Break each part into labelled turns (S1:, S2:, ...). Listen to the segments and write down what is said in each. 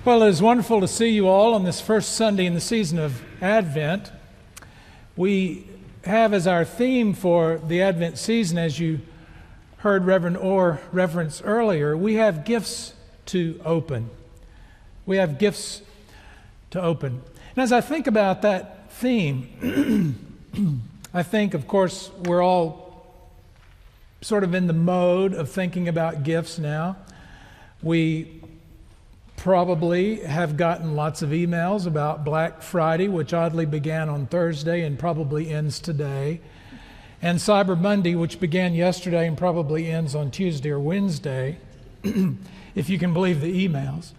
S1: Well, it is wonderful to see you all on this first Sunday in the season of Advent. We have as our theme for the Advent season, as you heard Reverend Orr reference earlier, we have gifts to open. We have gifts to open. And as I think about that theme, I think, of course, we're all sort of in the mode of thinking about gifts now. We probably have gotten lots of emails about Black Friday, which oddly began on Thursday and probably ends today, and Cyber Monday, which began yesterday and probably ends on Tuesday or Wednesday, if you can believe the emails.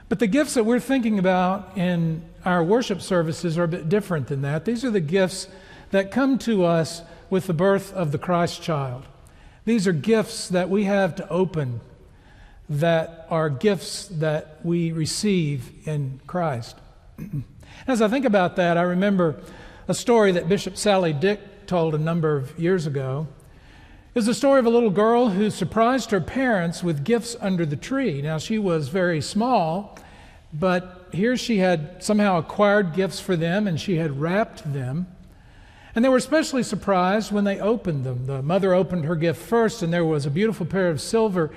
S1: But the gifts that we're thinking about in our worship services are a bit different than that. These are the gifts that come to us with the birth of the Christ child. These are gifts that we have to open, that are gifts that we receive in Christ. As I think about that, I remember a story that Bishop Sally Dick told a number of years ago. It was the story of a little girl who surprised her parents with gifts under the tree. Now, she was very small, but here she had somehow acquired gifts for them, and she had wrapped them. And they were especially surprised when they opened them. The mother opened her gift first, and there was a beautiful pair of silver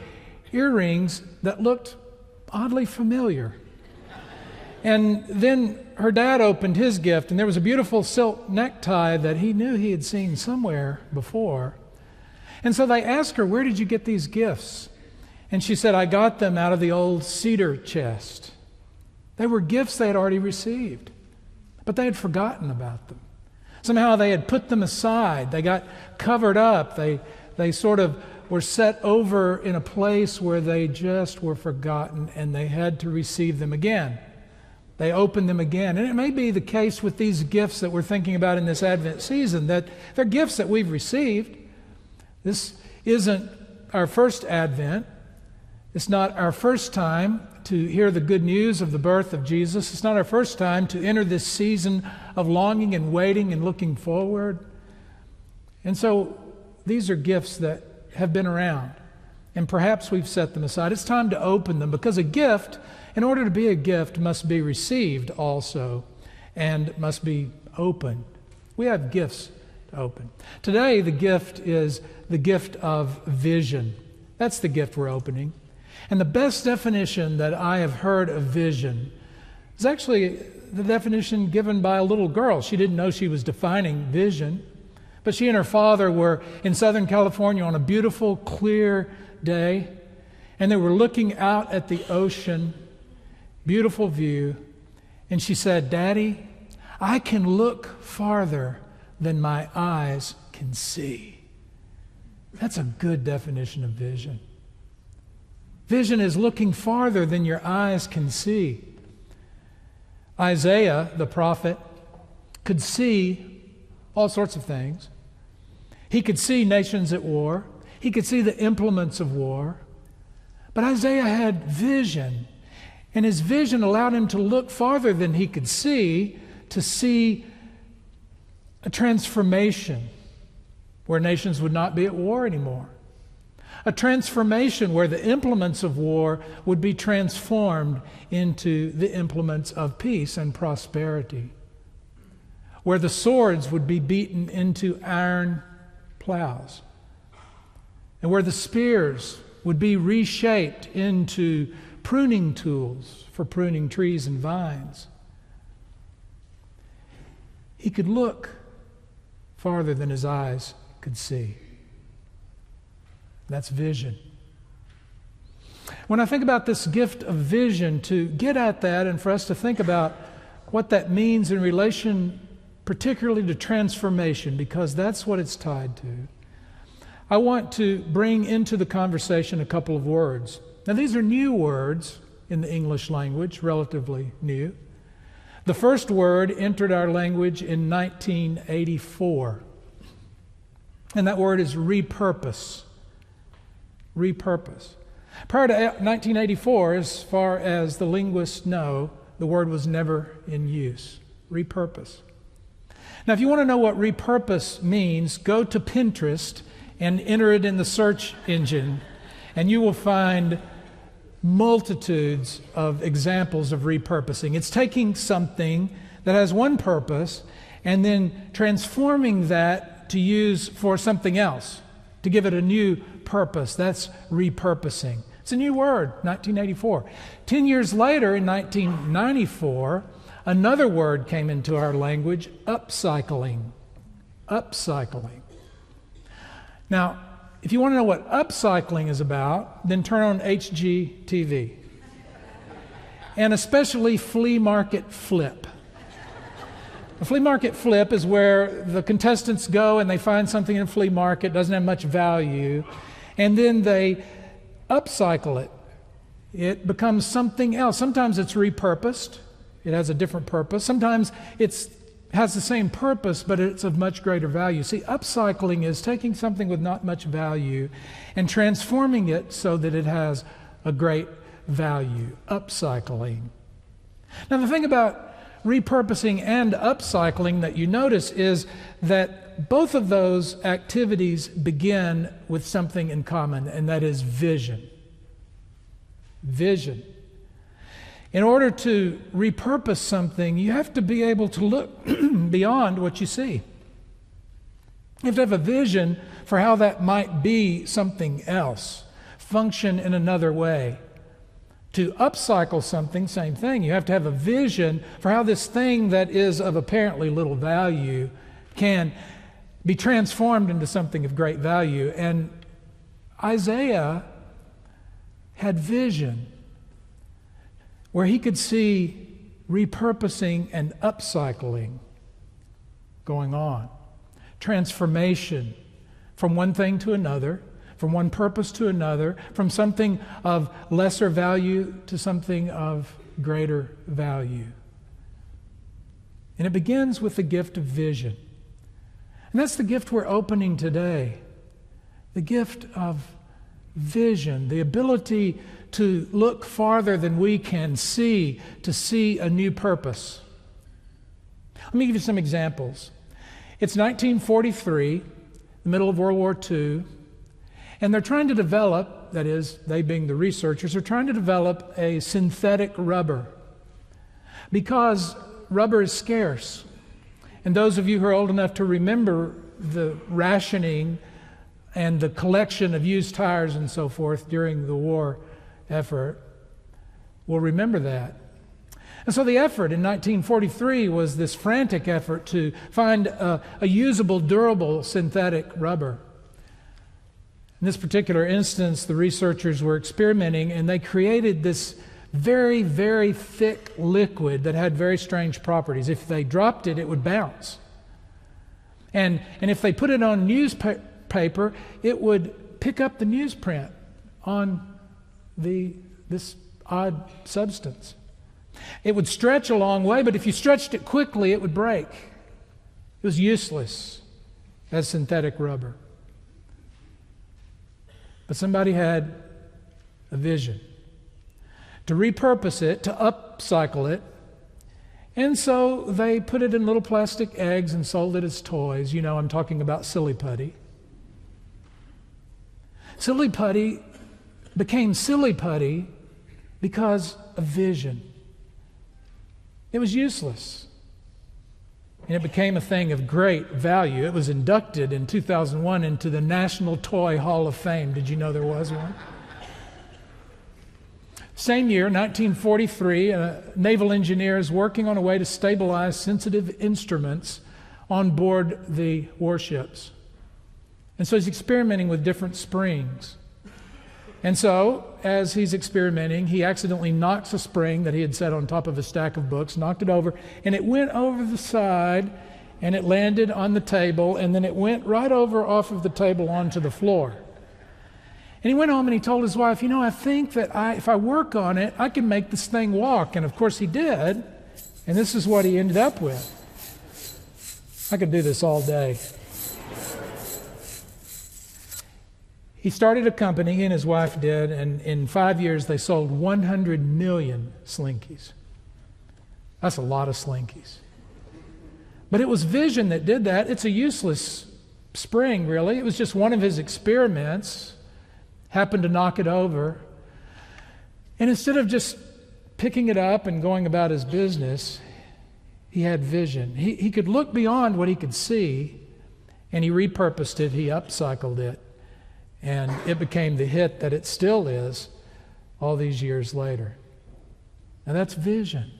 S1: earrings that looked oddly familiar. And then her dad opened his gift, and there was a beautiful silk necktie that he knew he had seen somewhere before. And so they asked her, "Where did you get these gifts?" And she said, "I got them out of the old cedar chest." They were gifts they had already received, but they had forgotten about them. Somehow they had put them aside. They got covered up. They sort of were set over in a place where they just were forgotten, and they had to receive them again. They opened them again. And it may be the case with these gifts that we're thinking about in this Advent season, that they're gifts that we've received. This isn't our first Advent. It's not our first time to hear the good news of the birth of Jesus. It's not our first time to enter this season of longing and waiting and looking forward. And so these are gifts that have been around, and perhaps we've set them aside. It's time to open them, because a gift, in order to be a gift, must be received also and must be opened. We have gifts to open. Today, the gift is the gift of vision. That's the gift we're opening. And the best definition that I have heard of vision is actually the definition given by a little girl. She didn't know she was defining vision, but she and her father were in Southern California on a beautiful, clear day, and they were looking out at the ocean, beautiful view, and she said, "Daddy, I can look farther than my eyes can see." That's a good definition of vision. Vision is looking farther than your eyes can see. Isaiah, the prophet, could see all sorts of things. He could see nations at war. He could see the implements of war. But Isaiah had vision, and his vision allowed him to look farther than he could see, to see a transformation where nations would not be at war anymore. A transformation where the implements of war would be transformed into the implements of peace and prosperity, where the swords would be beaten into iron plows, and where the spears would be reshaped into pruning tools for pruning trees and vines. He could look farther than his eyes could see. That's vision. When I think about this gift of vision, to get at that and for us to think about what that means in relation particularly to transformation, because that's what it's tied to, I want to bring into the conversation a couple of words. Now, these are new words in the English language, relatively new. The first word entered our language in 1984, and that word is repurpose. Repurpose. Prior to 1984, as far as the linguists know, the word was never in use. Repurpose. Now, if you want to know what repurpose means, go to Pinterest and enter it in the search engine, and you will find multitudes of examples of repurposing. It's taking something that has one purpose and then transforming that to use for something else, to give it a new purpose. That's repurposing. It's a new word, 1984. 10 years later, in 1994, another word came into our language, upcycling. Upcycling. Now, if you want to know what upcycling is about, then turn on HGTV. And especially Flea Market Flip. The Flea Market Flip is where the contestants go and they find something in a flea market, doesn't have much value, and then they upcycle it. It becomes something else. Sometimes it's repurposed. It has a different purpose. Sometimes it has the same purpose, but it's of much greater value. See, upcycling is taking something with not much value and transforming it so that it has a great value. Upcycling. Now, the thing about repurposing and upcycling that you notice is that both of those activities begin with something in common, and that is vision. Vision. In order to repurpose something, you have to be able to look beyond what you see. You have to have a vision for how that might be something else, function in another way. To upcycle something, same thing. You have to have a vision for how this thing that is of apparently little value can be transformed into something of great value. And Isaiah had vision where he could see repurposing and upcycling going on. Transformation from one thing to another, from one purpose to another, from something of lesser value to something of greater value. And it begins with the gift of vision. And that's the gift we're opening today. The gift of vision, the ability to look farther than we can see, to see a new purpose. Let me give you some examples. It's 1943, the middle of World War II, and they're trying to develop, that is, they being the researchers, are trying to develop a synthetic rubber because rubber is scarce. And those of you who are old enough to remember the rationing and the collection of used tires and so forth during the war effort will remember that. And so the effort in 1943 was this frantic effort to find a usable, durable synthetic rubber. In this particular instance, the researchers were experimenting and they created this very, very thick liquid that had very strange properties. If they dropped it, it would bounce. And if they put it on newspaper, it would pick up the newsprint on this odd substance. It would stretch a long way, but if you stretched it quickly, it would break. It was useless as synthetic rubber. But somebody had a vision to repurpose it, to upcycle it, and so they put it in little plastic eggs and sold it as toys. You know, I'm talking about Silly Putty. Silly Putty became Silly Putty because of vision. It was useless. And it became a thing of great value. It was inducted in 2001 into the National Toy Hall of Fame. Did you know there was one? Same year, 1943, naval engineers working on a way to stabilize sensitive instruments on board the warships. And so he's experimenting with different springs. And so, as he's experimenting, he accidentally knocks a spring that he had set on top of a stack of books, knocked it over, and it went over the side, and it landed on the table, and then it went right over off of the table onto the floor. And he went home and he told his wife, I think that if I work on it, I can make this thing walk. And of course he did, and this is what he ended up with. I could do this all day. He started a company, he and his wife did, and in 5 years they sold 100 million Slinkies. That's a lot of Slinkies. But it was vision that did that. It's a useless spring, really. It was just one of his experiments. Happened to knock it over. And instead of just picking it up and going about his business, he had vision. He could look beyond what he could see, and he repurposed it, he upcycled it, and it became the hit that it still is all these years later. Now that's vision.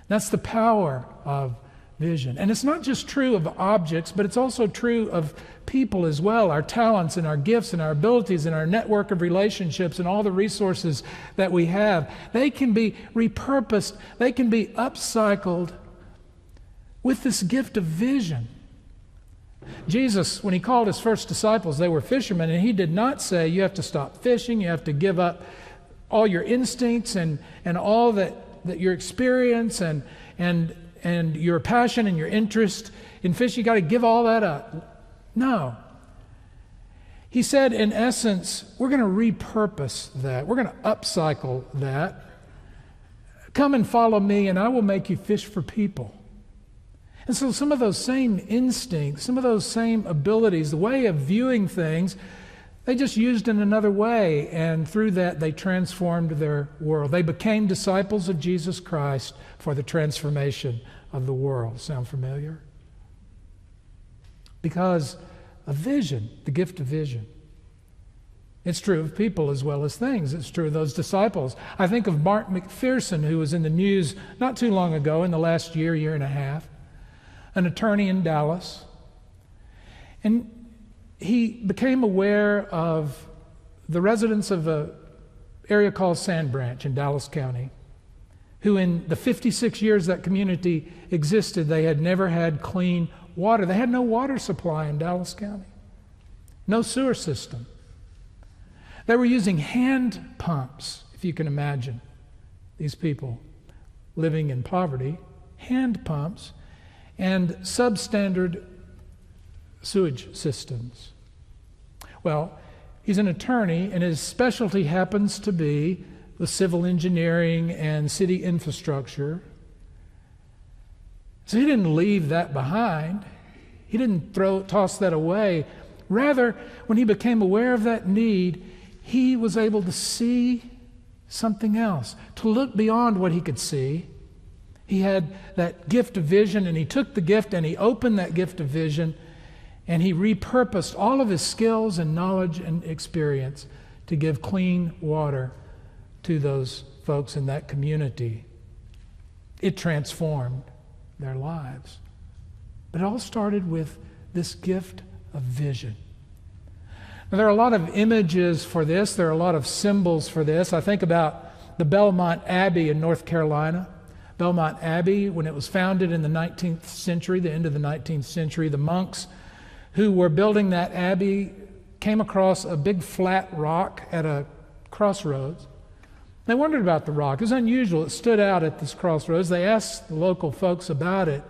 S1: That's the power of vision. And it's not just true of objects, but it's also true of people as well, our talents and our gifts and our abilities and our network of relationships and all the resources that we have. They can be repurposed, they can be upcycled with this gift of vision. Jesus, when he called his first disciples, they were fishermen, and he did not say, you have to stop fishing, you have to give up all your instincts and all that your experience and your passion and your interest in fishing, you got to give all that up. No. He said, in essence, we're going to repurpose that. We're going to upcycle that. Come and follow me, and I will make you fish for people. And so some of those same instincts, some of those same abilities, the way of viewing things, they just used in another way, and through that they transformed their world. They became disciples of Jesus Christ for the transformation of the world. Sound familiar? Because of vision, the gift of vision. It's true of people as well as things. It's true of those disciples. I think of Mark McPherson, who was in the news not too long ago, in the last year and a half, an attorney in Dallas. And he became aware of the residents of an area called Sand Branch in Dallas County, who in the 56 years that community existed, they had never had clean water. They had no water supply in Dallas County, no sewer system. They were using hand pumps, if you can imagine, these people living in poverty, hand pumps, and substandard sewage systems. Well, he's an attorney, and his specialty happens to be the civil engineering and city infrastructure. So he didn't leave that behind. He didn't toss that away. Rather, when he became aware of that need, he was able to see something else, to look beyond what he could see. He had that gift of vision, and he took the gift and he opened that gift of vision, and he repurposed all of his skills and knowledge and experience to give clean water to those folks in that community. It transformed their lives. But it all started with this gift of vision. Now, there are a lot of images for this. There are a lot of symbols for this. I think about the Belmont Abbey in North Carolina. Belmont Abbey, when it was founded in the 19th century, the end of the 19th century, the monks who were building that abbey came across a big flat rock at a crossroads. They wondered about the rock. It was unusual. It stood out at this crossroads. They asked the local folks about it,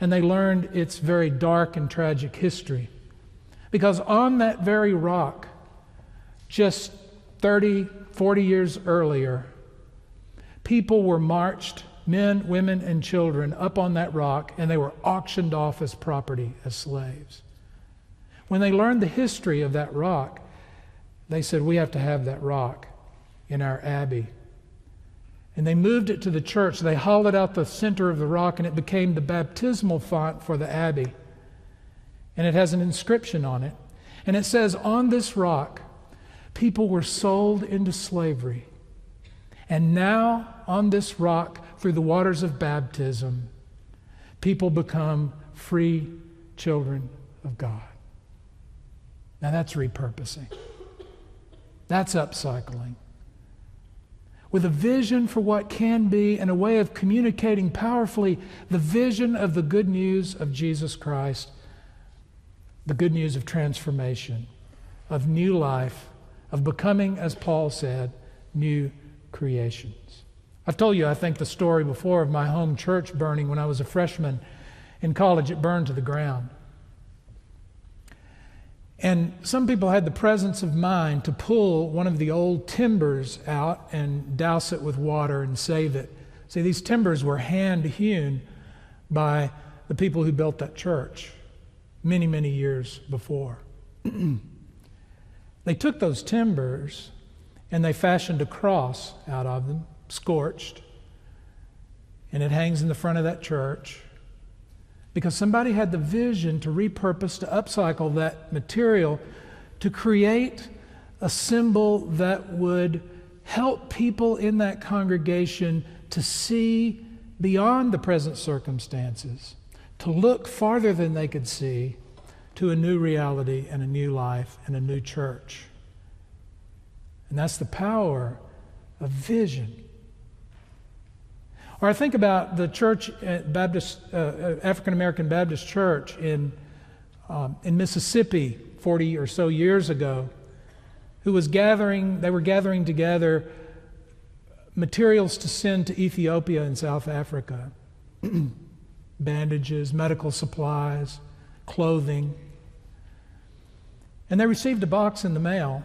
S1: and they learned its very dark and tragic history. Because on that very rock, just 30, 40 years earlier, people were marched, men, women, and children, up on that rock, and they were auctioned off as property, as slaves. When they learned the history of that rock, they said, we have to have that rock in our abbey. And they moved it to the church. They hollowed out the center of the rock, and it became the baptismal font for the abbey. And it has an inscription on it. And it says, on this rock, people were sold into slavery. And now, on this rock, through the waters of baptism, people become free children of God. Now that's repurposing. That's upcycling. With a vision for what can be and a way of communicating powerfully the vision of the good news of Jesus Christ, the good news of transformation, of new life, of becoming, as Paul said, new creations. I've told you, I think, the story before of my home church burning when I was a freshman in college. It burned to the ground. And some people had the presence of mind to pull one of the old timbers out and douse it with water and save it. See, these timbers were hand-hewn by the people who built that church many, many years before. They took those timbers And they fashioned a cross out of them, scorched, and it hangs in the front of that church because somebody had the vision to repurpose, to upcycle that material, to create a symbol that would help people in that congregation to see beyond the present circumstances, to look farther than they could see to a new reality and a new life and a new church. And that's the power of vision. Or I think about the church, African American Baptist Church in Mississippi 40 or so years ago, they were gathering together materials to send to Ethiopia and South Africa. Bandages, medical supplies, clothing. And they received a box in the mail,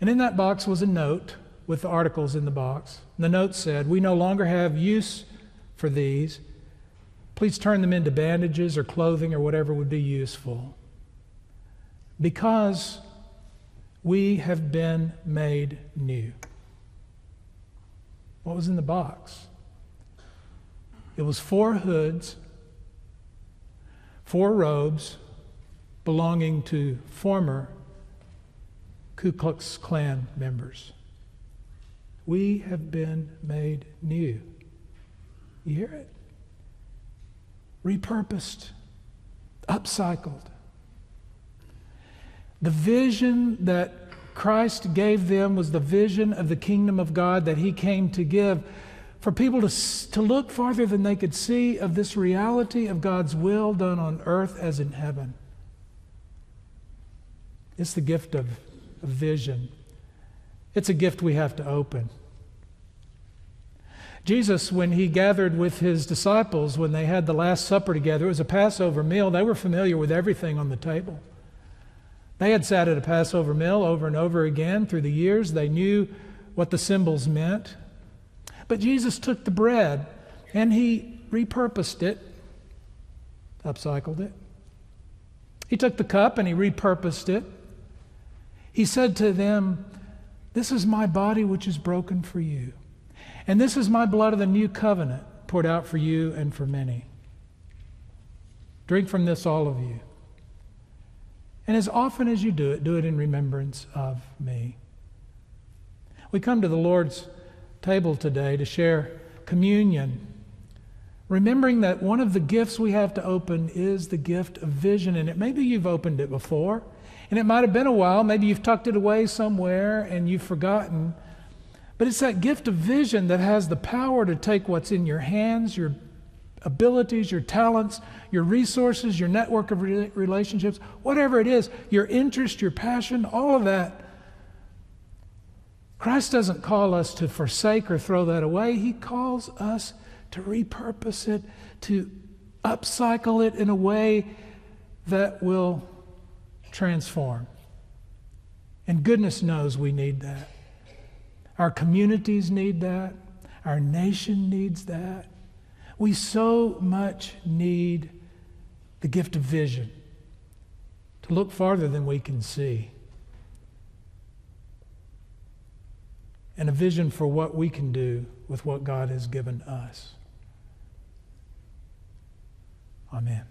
S1: and in that box was a note with the articles in the box. And the note said, "We no longer have use for these. Please turn them into bandages or clothing or whatever would be useful. Because we have been made new." What was in the box? It was 4 hoods, 4 robes belonging to former Ku Klux Klan members. We have been made new. You hear it? Repurposed, upcycled. The vision that Christ gave them was the vision of the kingdom of God that He came to give, for people to look farther than they could see of this reality of God's will done on earth as in heaven. It's the gift of vision. It's a gift we have to open. Jesus, when He gathered with His disciples, when they had the Last Supper together, it was a Passover meal. They were familiar with everything on the table. They had sat at a Passover meal over and over again through the years. They knew what the symbols meant. But Jesus took the bread and He repurposed it, upcycled it. He took the cup and He repurposed it. He said to them, "This is my body which is broken for you. And this is my blood of the new covenant poured out for you and for many. Drink from this, all of you. And as often as you do it in remembrance of me." We come to the Lord's table today to share communion, remembering that one of the gifts we have to open is the gift of vision. And maybe you've opened it before, and it might have been a while. Maybe you've tucked it away somewhere and you've forgotten. But it's that gift of vision that has the power to take what's in your hands, your abilities, your talents, your resources, your network of relationships, whatever it is, your interest, your passion, all of that. Christ doesn't call us to forsake or throw that away. He calls us to repurpose it, to upcycle it in a way that will transform. And goodness knows we need that. Our communities need that. Our nation needs that. We so much need the gift of vision to look farther than we can see. And a vision for what we can do with what God has given us. Amen.